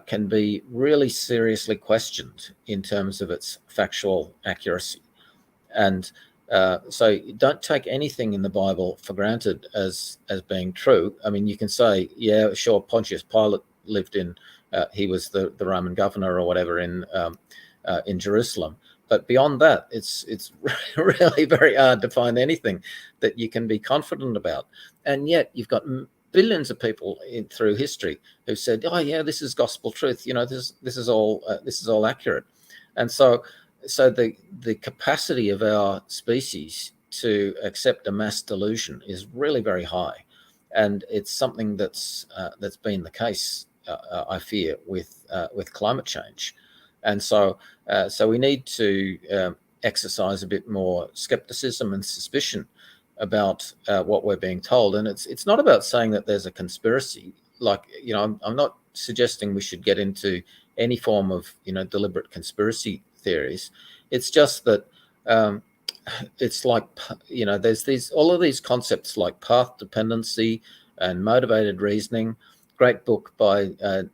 can be really seriously questioned in terms of its factual accuracy. And so don't take anything in the Bible for granted as being true. I mean, you can say, yeah, sure, Pontius Pilate lived in, he was the Roman governor or whatever in Jerusalem. But beyond that, it's really very hard to find anything that you can be confident about. And yet you've got billions of people through history who said, oh yeah, this is gospel truth. This is all accurate. And so the capacity of our species to accept a mass delusion is really very high, and it's something that's been the case, I fear, with climate change. And so we need to exercise a bit more skepticism and suspicion about what we're being told. And it's not about saying that there's a conspiracy. Like, I'm not suggesting we should get into any form of deliberate conspiracy theories. It's just that it's like there's all of these concepts like path dependency and motivated reasoning. Great book by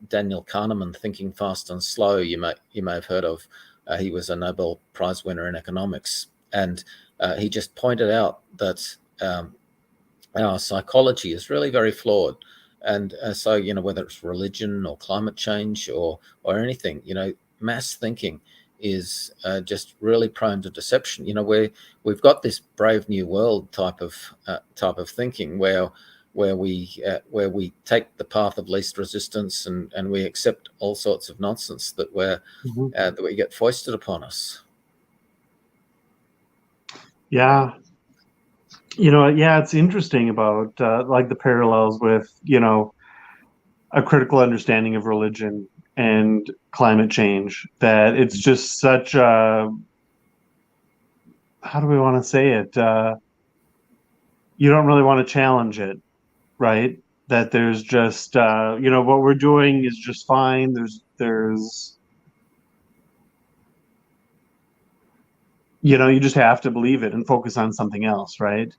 Daniel Kahneman, Thinking Fast and Slow. You may have heard of. He was a Nobel Prize winner in economics, and he just pointed out that our psychology is really very flawed. And so whether it's religion or climate change or anything, mass thinking is just really prone to deception. We've got this Brave New World type of thinking where we take the path of least resistance and we accept all sorts of nonsense that we get foisted upon us.
Yeah. It's interesting about like the parallels with, a critical understanding of religion and climate change, that it's just such a, how do we want to say it? You don't really want to challenge it, right? That there's just, what we're doing is just fine. There's, you just have to believe it and focus on something else, right?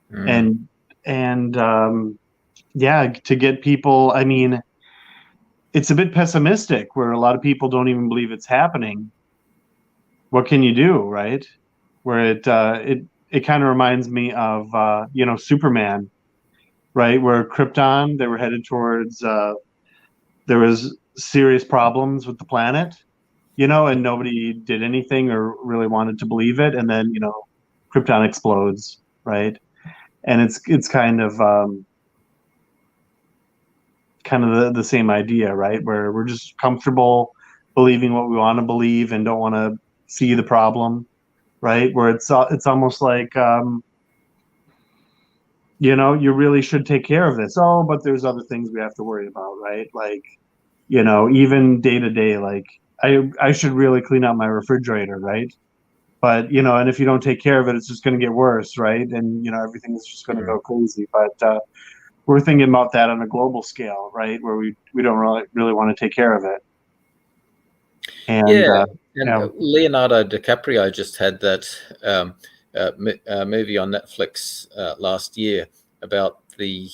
And yeah, to get people, I mean, it's a bit pessimistic where a lot of people don't even believe it's happening. What can you do, right? Where it kind of reminds me of Superman, right? Where Krypton, they were headed towards there was serious problems with the planet, and nobody did anything or really wanted to believe it, and then Krypton explodes, right? And it's kind of the same idea, right? Where we're just comfortable believing what we want to believe and don't want to see the problem, right? Where it's almost like you really should take care of this. Oh, but there's other things we have to worry about, right? Like, even day to day, like I should really clean out my refrigerator, right? But and if you don't take care of it, it's just going to get worse, right? And everything is just going to go crazy. But we're thinking about that on a global scale, right? Where we don't really want to take care of it. And
Leonardo DiCaprio just had that movie on Netflix last year about the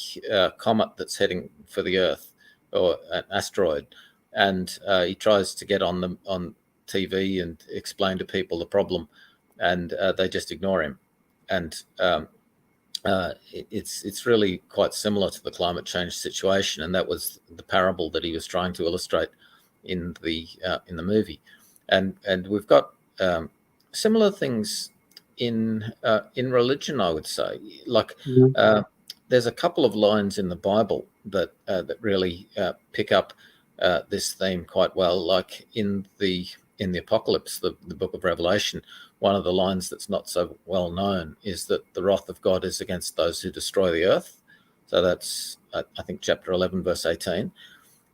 comet that's heading for the Earth, or an asteroid, and he tries to get on TV and explain to people the problem, and they just ignore him. And it's really quite similar to the climate change situation, and that was the parable that he was trying to illustrate in the movie. And we've got similar things in religion, I would say. Like there's a couple of lines in the Bible that really pick up this theme quite well. Like in the Apocalypse, the book of Revelation, one of the lines that's not so well known is that the wrath of God is against those who destroy the earth. So that's I think chapter 11, verse 18,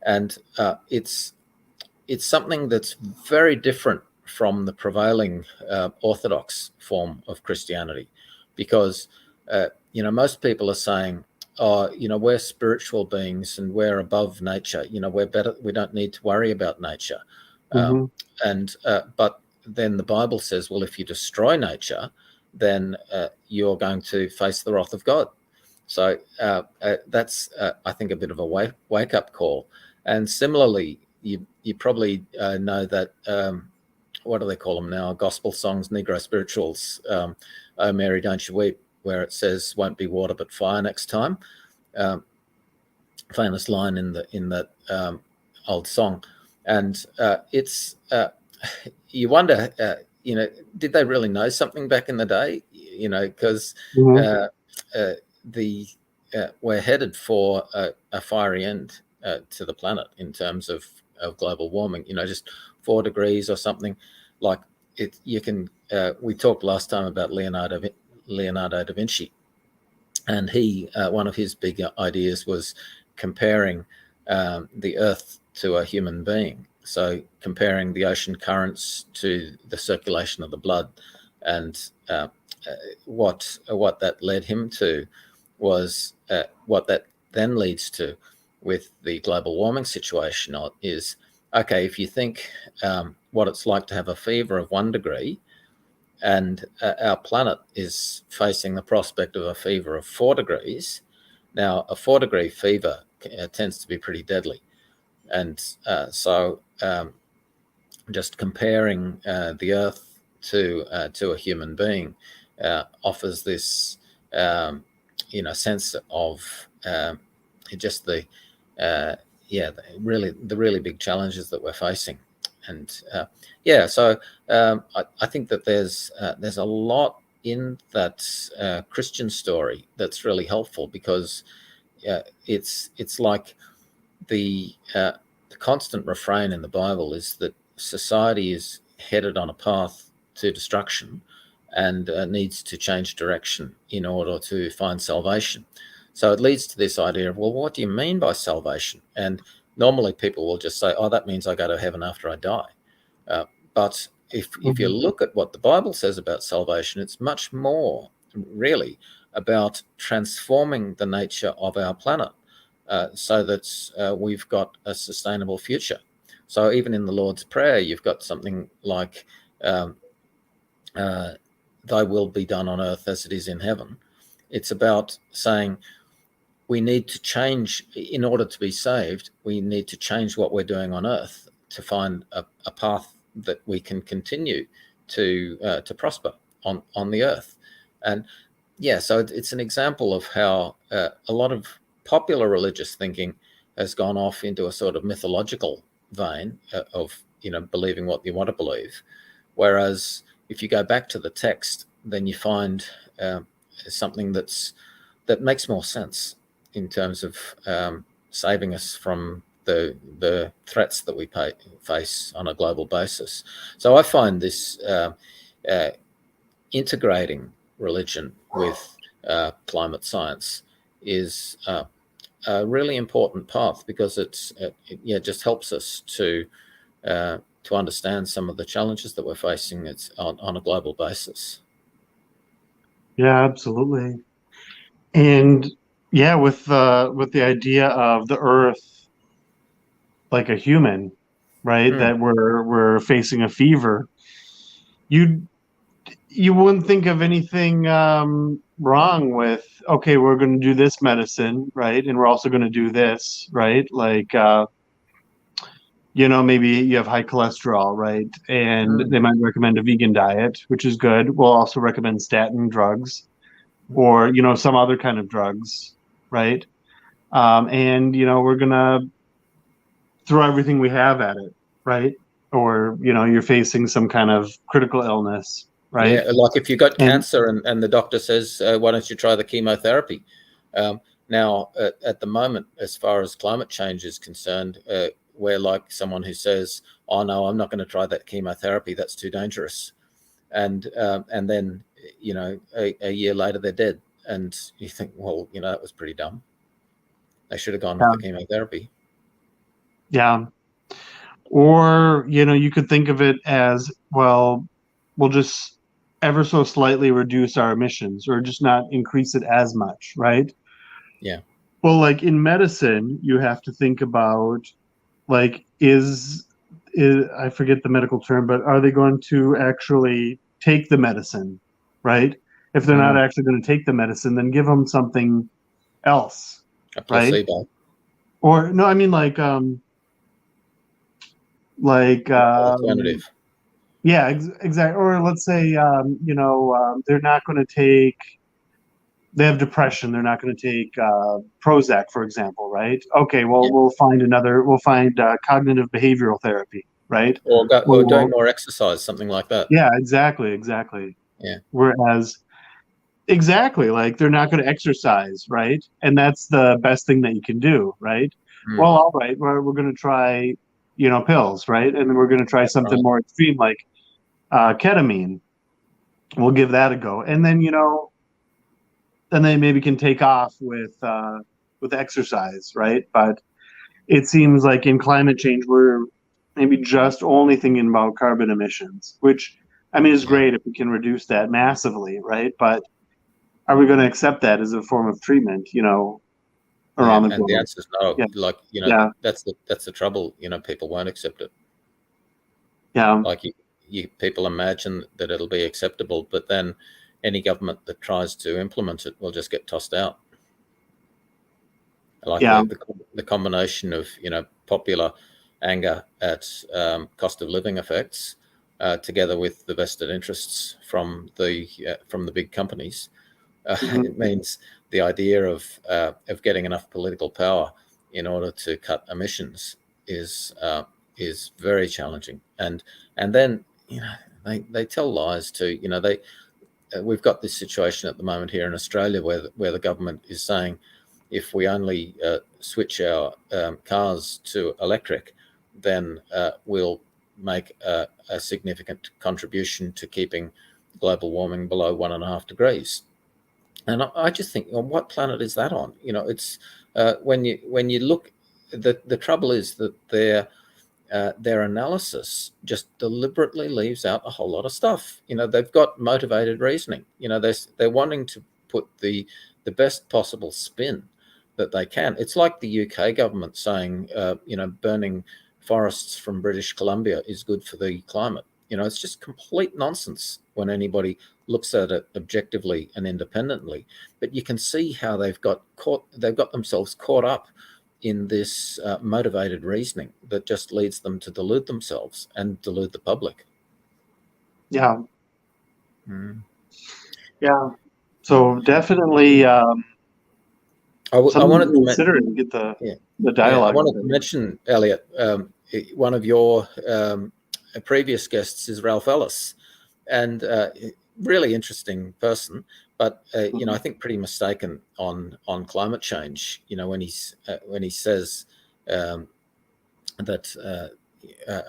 and it's something that's very different from the prevailing orthodox form of Christianity, because most people are saying, oh, we're spiritual beings and we're above nature. We're better. We don't need to worry about nature. But then the Bible says, well, if you destroy nature, then you're going to face the wrath of God. So that's, I think, a bit of a wake-up call. And similarly, you probably know that, what do they call them now? Gospel songs, Negro spirituals, Oh, Mary, Don't You Weep, where it says, won't be water but fire next time. Famous line in that old song. And it's you wonder, did they really know something back in the day? Because we're headed for a fiery end to the planet in terms of global warming. Just 4 degrees or something like it. You can. We talked last time about Leonardo da Vinci, and one of his big ideas was comparing the Earth to a human being. So comparing the ocean currents to the circulation of the blood, and what that led him to was what that then leads to with the global warming situation is, okay, if you think what it's like to have a fever of 1 degree, and our planet is facing the prospect of a fever of 4 degrees. Now, a 4-degree fever tends to be pretty deadly. And so just comparing the Earth to a human being offers this, sense of just the really big challenges that we're facing. And yeah, so I think that there's a lot in that Christian story that's really helpful, because it's like the constant refrain in the Bible is that society is headed on a path to destruction, and needs to change direction in order to find salvation. So it leads to this idea of, well, what do you mean by salvation? And normally people will just say, oh, that means I go to heaven after I die. But if you look at what the Bible says about salvation, it's much more really about transforming the nature of our planet, so that we've got a sustainable future. So even in the Lord's Prayer, you've got something like, um, thy will be done on earth as it is in heaven. It's about saying we need to change in order to be saved. We need to change what we're doing on earth to find a path that we can continue to prosper on the earth. And yeah, so it's an example of how a lot of popular religious thinking has gone off into a sort of mythological vein of believing what you want to believe, whereas if you go back to the text, then you find something that makes more sense in terms of saving us from the threats that we face on a global basis. So I find this integrating religion with climate science is a really important path, because it just helps us to understand some of the challenges that we're facing on a global basis.
Yeah, absolutely. And yeah, with the idea of the Earth like a human, right?
Mm,
That we're facing a fever. You you wouldn't think of anything wrong with, okay, we're going to do this medicine, right? And we're also going to do this, right? Like maybe you have high cholesterol, right? And
mm,
they might recommend a vegan diet, which is good. We'll also recommend statin drugs, or some other kind of drugs, right? And we're gonna throw everything we have at it, right? Or you're facing some kind of critical illness,
yeah,
right?
like if you've got
And
cancer and the doctor says, why don't you try the chemotherapy? Now, at the moment, as far as climate change is concerned, we're like someone who says, oh, no, I'm not going to try that chemotherapy. That's too dangerous. And then, a year later, they're dead. And you think, well, that was pretty dumb. They should have gone with
yeah,
the chemotherapy.
yeah. Or you could think of it as, well, we'll just ever so slightly reduce our emissions, or just not increase it as much, right?
Yeah.
Well, like in medicine, you have to think about, like, is I forget the medical term, but are they going to actually take the medicine, right? If they're not
Mm,
actually going to take the medicine, then give them something else,
a
right?
placebo.
Or no, I mean like
Alternative.
yeah, exactly. Or let's say they're not going to take, they have depression, they're not going to take Prozac, for example, right? Okay, well,
Yeah.
we'll find cognitive behavioral therapy, right?
Or doing
Well,
more exercise, something like that.
yeah, exactly.
Yeah.
Whereas, exactly, like they're not going to exercise, right? And that's the best thing that you can do, right?
Mm,
Well, all right, we're going to try, pills, right? And then we're going to try
that's
something
right.
more extreme like ketamine. We'll give that a go, and then then they maybe can take off with exercise, right? But it seems like in climate change, we're maybe just only thinking about carbon emissions, which I mean is
Yeah.
great if we can reduce that massively, right? But are we going to accept that as a form of treatment, around the
And the
globe?
answer is no.
Yeah,
Like,
yeah,
that's the trouble. People won't accept it.
yeah,
Like you people imagine that it'll be acceptable, but then any government that tries to implement it will just get tossed out. Like
yeah,
the combination of popular anger at cost of living effects, together with the vested interests from the big companies,
mhm,
it means the idea of getting enough political power in order to cut emissions is is very challenging. And then they tell lies too. We've got this situation at the moment here in Australia where the government is saying if we only switch our cars to electric, then we'll make a significant contribution to keeping global warming below 1.5 degrees. And I just think, on what planet is that on? It's when you look, the trouble is that their analysis just deliberately leaves out a whole lot of stuff. They've got motivated reasoning. They're wanting to put the best possible spin that they can. It's like the UK government saying, burning forests from British Columbia is good for the climate. It's just complete nonsense when anybody looks at it objectively and independently. But you can see how they've got themselves caught up in this motivated reasoning that just leads them to delude themselves and delude the public.
Yeah. Yeah. So definitely
I wanted to
consider it and get the dialogue.
I wanted to mention, Elliot, one of your previous guests is Ralph Ellis, and really interesting person, but I think pretty mistaken on climate change. When he says that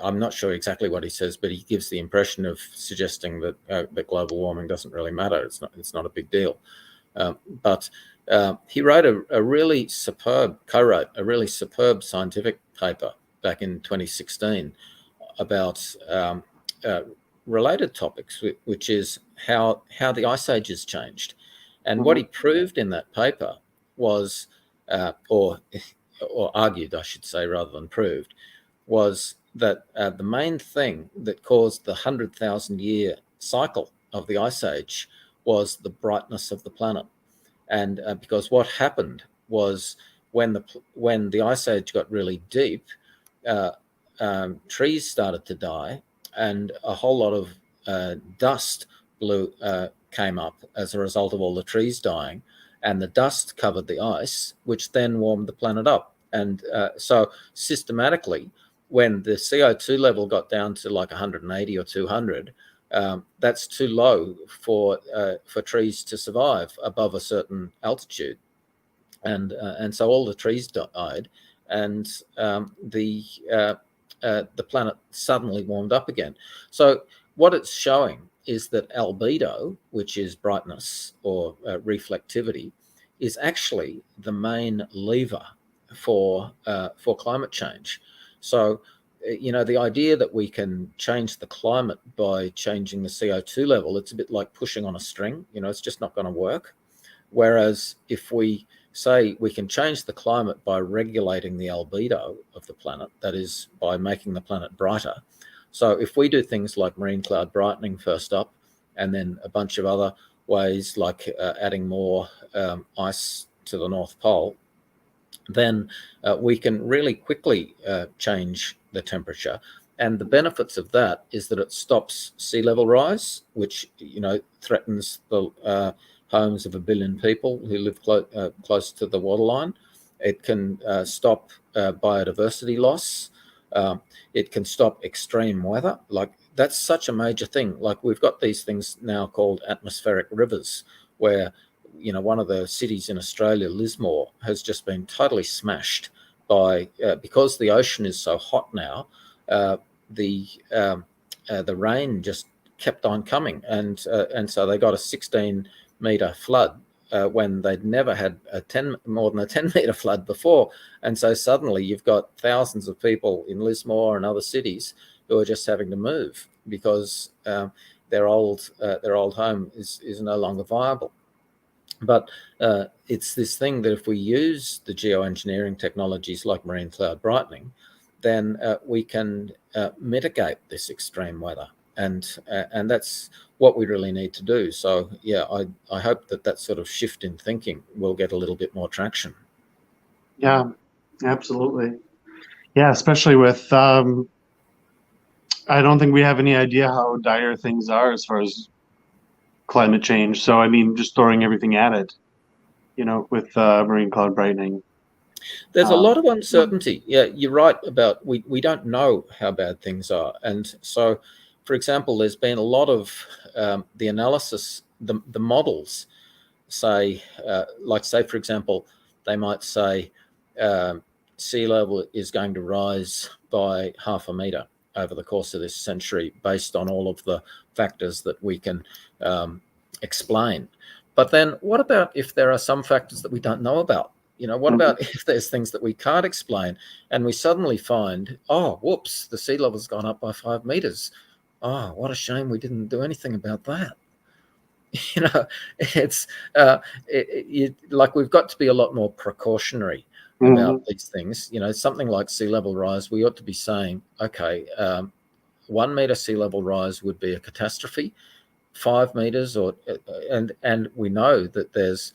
I'm not sure exactly what he says, but he gives the impression of suggesting that global warming doesn't really matter. It's not a big deal. But he co-wrote a really superb scientific paper back in 2016 about related topics, which is how the ice age has changed. And what he proved in that paper was, or argued, I should say, rather than proved, was that the main thing that caused the 100,000-year cycle of the ice age was the brightness of the planet. And because what happened was when the ice age got really deep, trees started to die, and a whole lot of dust came up as a result of all the trees dying, and the dust covered the ice, which then warmed the planet up. And so systematically, when the CO2 level got down to like 180 or 200, that's too low for trees to survive above a certain altitude, and so all the trees died, and the planet suddenly warmed up again. So what it's showing is that albedo, which is brightness or reflectivity, is actually the main lever for climate change. So, the idea that we can change the climate by changing the CO2 level, it's a bit like pushing on a string. It's just not going to work. Whereas if we say we can change the climate by regulating the albedo of the planet, that is, by making the planet brighter. So if we do things like marine cloud brightening first up, and then a bunch of other ways like adding more ice to the North Pole, then we can really quickly change the temperature. And the benefits of that is that it stops sea level rise, which threatens the homes of 1 billion people who live close to the waterline. It can stop biodiversity loss. It can stop extreme weather. Like, that's such a major thing. Like, we've got these things now called atmospheric rivers, where one of the cities in Australia, Lismore, has just been totally smashed by because the ocean is so hot now. The rain just kept on coming, and so they got a 16-meter flood when they'd never had more than a 10-meter flood before. And so suddenly you've got thousands of people in Lismore and other cities who are just having to move because their old home is no longer viable. But it's this thing that if we use the geoengineering technologies like marine cloud brightening, then we can mitigate this extreme weather. And that's what we really need to do. So, yeah, I hope that sort of shift in thinking will get a little bit more traction.
Yeah, absolutely. Yeah, especially with, I don't think we have any idea how dire things are as far as climate change. So, I mean, just throwing everything at it, with marine cloud brightening.
There's a lot of uncertainty. Yeah, you're right about we don't know how bad things are. And so, for example, there's been a lot of the analysis, the models say, say, for example, they might say sea level is going to rise by 0.5 meter over the course of this century based on all of the factors that we can explain. But then what about if there are some factors that we don't know about? What about if there's things that we can't explain and we suddenly find, oh, whoops, the sea level's gone up by 5 meters. Oh, what a shame we didn't do anything about that. It's like we've got to be a lot more precautionary about these things. Something like sea level rise, we ought to be saying, okay, 1 meter sea level rise would be a catastrophe. 5 meters, and we know that there's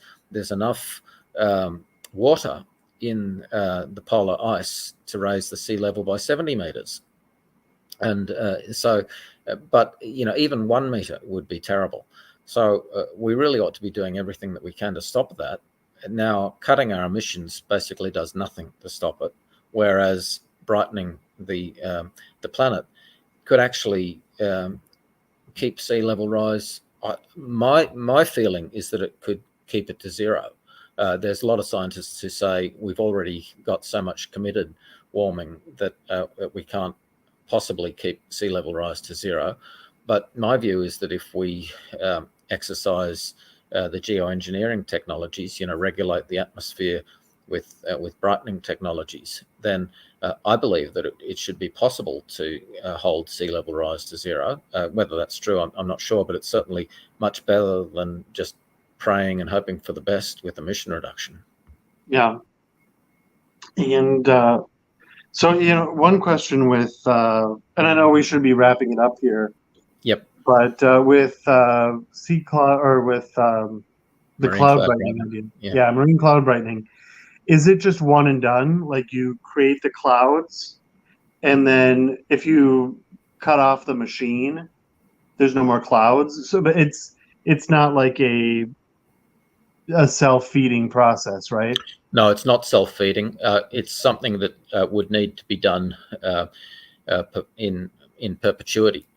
enough water in the polar ice to raise the sea level by 70 meters, and but even 1 meter would be terrible. So we really ought to be doing everything that we can to stop that. And now, cutting our emissions basically does nothing to stop it, whereas brightening the planet could actually keep sea level rise. My feeling is that it could keep it to zero. There's a lot of scientists who say we've already got so much committed warming that we can't possibly keep sea level rise to zero. But my view is that if we exercise the geoengineering technologies, regulate the atmosphere with brightening technologies, then I believe that it should be possible to hold sea level rise to zero. Whether that's true, I'm not sure, but it's certainly much better than just praying and hoping for the best with emission reduction.
Yeah. And so, one question with, and I know we should be wrapping it up here.
Yep.
But with sea cloud or with the
Marine
cloud
cloud
brightening,
brightening.
yeah, marine cloud brightening, is it just one and done? Like you create the clouds, and then if you cut off the machine, there's no more clouds. So, but it's not like a self-feeding process, right?
No, it's not self-feeding. It's something that would need to be done in perpetuity.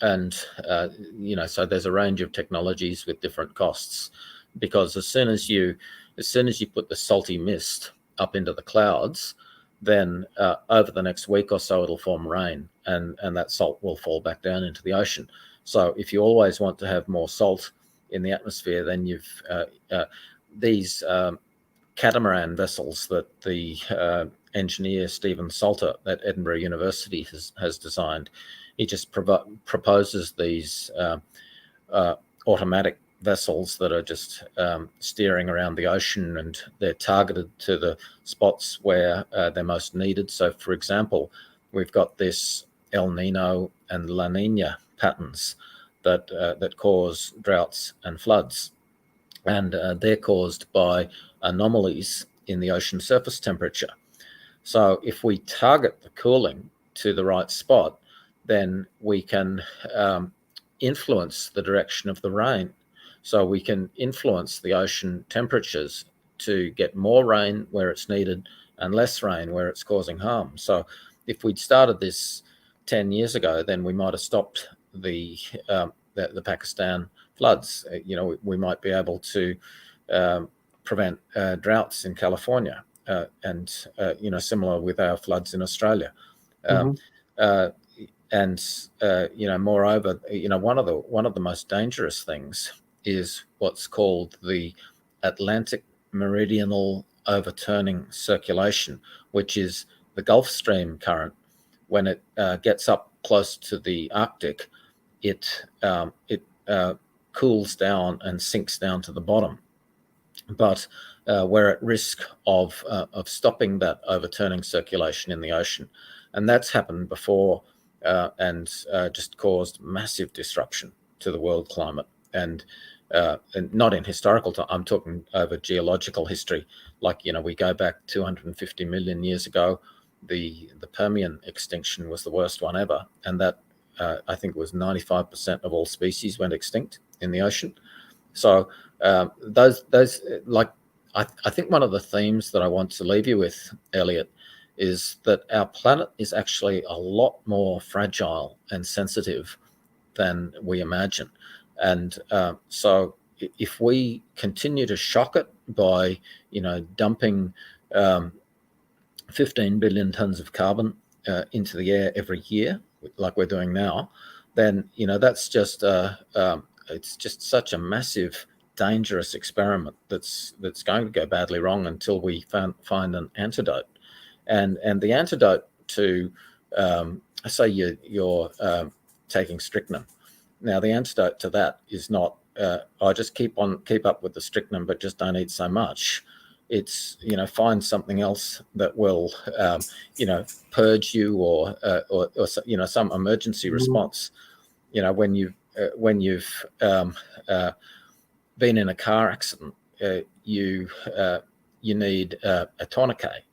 And so there's a range of technologies with different costs, because as soon as you put the salty mist up into the clouds, then over the next week or so it'll form rain, and that salt will fall back down into the ocean. So if you always want to have more salt in the atmosphere, then you've these catamaran vessels that the engineer Stephen Salter at Edinburgh University has designed. He just proposes these automatic vessels that are just steering around the ocean, and they're targeted to the spots where they're most needed. So, for example, we've got this El Nino and La Nina patterns that cause droughts and floods, and they're caused by anomalies in the ocean surface temperature. So if we target the cooling to the right spot, then we can influence the direction of the rain. So we can influence the ocean temperatures to get more rain where it's needed and less rain where it's causing harm. So if we'd started this 10 years ago, then we might have stopped the Pakistan floods. We might be able to prevent droughts in California, and similar with our floods in Australia. Moreover, one of the most dangerous things is what's called the Atlantic Meridional Overturning Circulation, which is the Gulf Stream current. When it gets up close to the Arctic, it cools down and sinks down to the bottom. But we're at risk of stopping that overturning circulation in the ocean, and that's happened before, and just caused massive disruption to the world climate. And not in historical time, I'm talking over geological history. Like, we go back 250 million years ago, the Permian extinction was the worst one ever, and that I think it was 95% of all species went extinct in the ocean. So those like I think one of the themes that I want to leave you with, Elliot, is that our planet is actually a lot more fragile and sensitive than we imagine. And so if we continue to shock it by, dumping 15 billion tons of carbon into the air every year, like we're doing now, then that's just it's just such a massive, dangerous experiment that's going to go badly wrong until we find an antidote. And the antidote to say you're taking strychnine. Now the antidote to that is not I just keep up with the strychnine, but just don't eat so much. It's find something else that will purge you or some emergency response. When you've been in a car accident, you need a tourniquet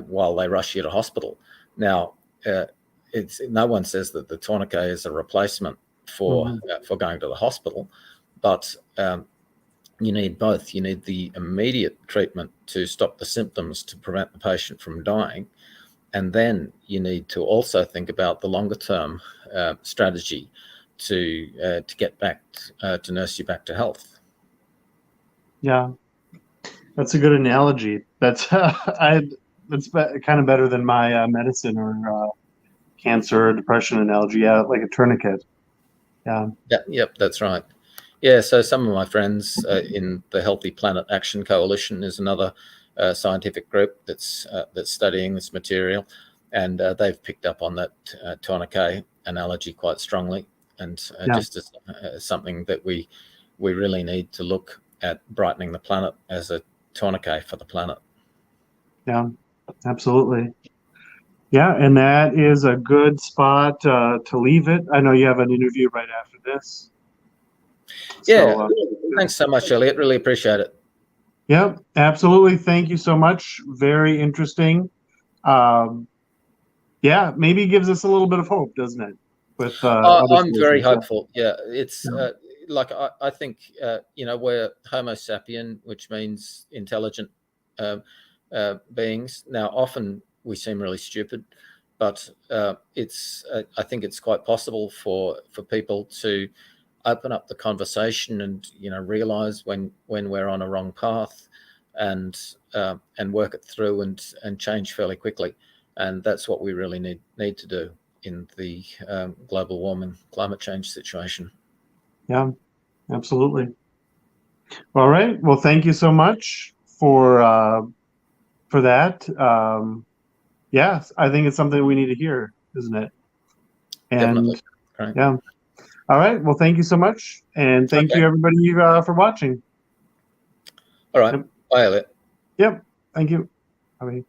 while they rush you to hospital. Now, no one says that the tourniquet is a replacement for going to the hospital, but you need both. You need the immediate treatment to stop the symptoms to prevent the patient from dying, and then you need to also think about the longer term strategy to get back to nurse you back to health.
Yeah, that's a good analogy. That's that's kind of better than my medicine or cancer or depression analogy. Yeah, like a tourniquet. Yeah.
Yep, that's right. Yeah, so some of my friends in the Healthy Planet Action Coalition is another scientific group that's studying this material, and they've picked up on that tourniquet analogy quite strongly, and just as something that we really need to look at brightening the planet as a tourniquet for the planet.
Yeah, absolutely. Yeah, and that is a good spot to leave it. I know you have an interview right after this.
Yeah, so, thanks so much, Elliot. Really appreciate it.
Yep, absolutely. Thank you so much. Very interesting. Yeah, maybe gives us a little bit of hope, doesn't it? With
I'm very hopeful. Yeah, it's like I think we're Homo sapien, which means intelligent beings. Now, often we seem really stupid, but I think it's quite possible for people to open up the conversation and realize when we're on a wrong path, and work it through and change fairly quickly. And that's what we really need to do in the global warming climate change situation.
Yeah, absolutely. All right. Well, thank you so much for that. Yeah, I think it's something we need to hear, isn't it? And
definitely. Right.
Yeah. All right. Well, thank you so much, and thank you everybody for watching.
All right. Yep. Bye, Elliot.
Yep. Thank you. Bye.